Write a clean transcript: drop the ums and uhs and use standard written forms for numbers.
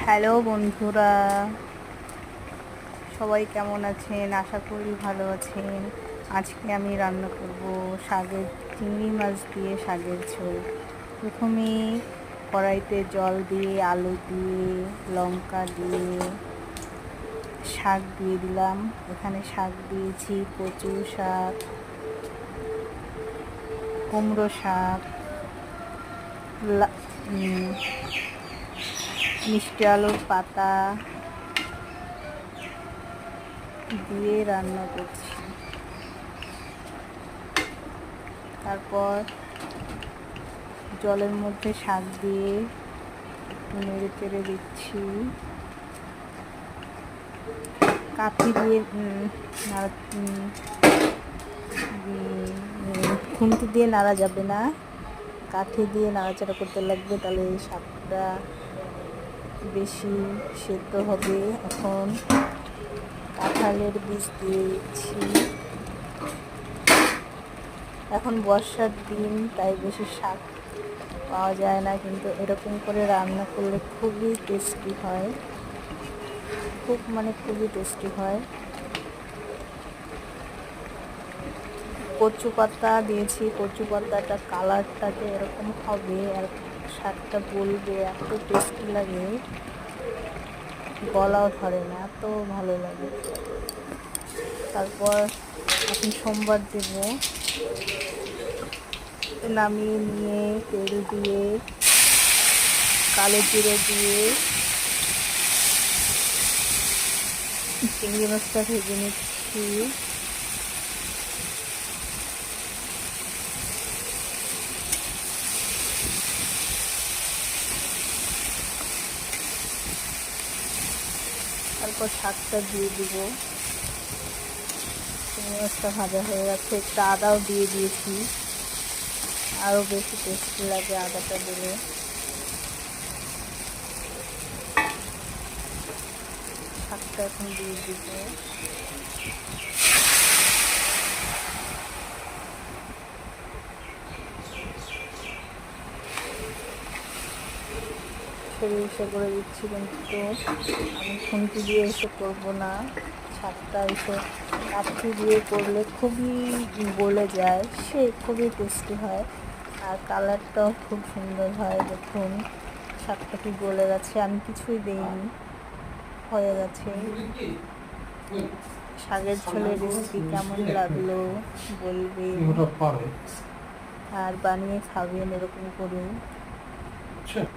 Hello বন্ধুরা, সবাই কেমন আছেন? আশা করি ভালো আছেন। আজকে আমি রান্না করব শাকের চিংড়ি মাছ দিয়ে শাকের ঝোল। প্রথমে কড়াইতে জল দিয়ে আলু দিয়ে লঙ্কা দিয়ে শাক দিয়ে দিলাম। এখানে শাক দিয়েছি কচু শাক, কুমড়ো শাক, মিষ্টি আলুর পাতা দিয়ে রান্না করছি। তারপর জলের মধ্যে শাক দিয়ে একটু নেড়ে চেড়ে দিচ্ছি। কাঠি দিয়ে খুন্তি দিয়ে নাড়া যাবে না, কাঠি দিয়ে নাড়াচাড়া করতে লাগবে, তাহলে শাকটা বেশি সেদ্ধ হবে। এখন কাঁঠালের বীজ দিয়ে দিচ্ছি। এখন বর্ষার দিন, তাই বেশি শাক পাওয়া যায় না, কিন্তু এরকম করে রান্না করলে খুবই টেস্টি হয়, খুবই টেস্টি হয়। কচু পাতা দিয়েছি, কচু পাতাটা কালারটাকে এরকম হবে আর শাকটা গলবে, এত টেস্টি লাগে, গলাও ধরে না, এত ভালো লাগে। তারপর এখন সোমবার দেব, নামিয়ে নিয়ে তেল দিয়ে কালো জিরে দিয়ে চিংড়ি মাছটা ভেজে নিচ্ছি। তারপর শাকটা দিয়ে দিব। চিংড়ি মাছটা ভাজা হয়ে গেছে, একটু আদাও দিয়ে দিয়েছি, আরও বেশি টেস্টি লাগে আদাটা দিলে। শাকটা এখন দিয়ে দিব। সরিষা করে দিচ্ছি, কিন্তু আমি খুন্তি দিয়ে এসে করবো না, শাকটা এসে কাঠি দিয়ে করলে খুবই গলে যায়, সে খুবই টেস্টি হয় আর কালারটাও খুব সুন্দর হয়। দেখুন শাকটা কি গলে গেছে, আমি কিছুই দেইনি, হয়ে গেছে। শাকের ঝোলের রেসিপি কেমন লাগলো বলবেন, আর বানিয়ে খাবেন এরকম করে।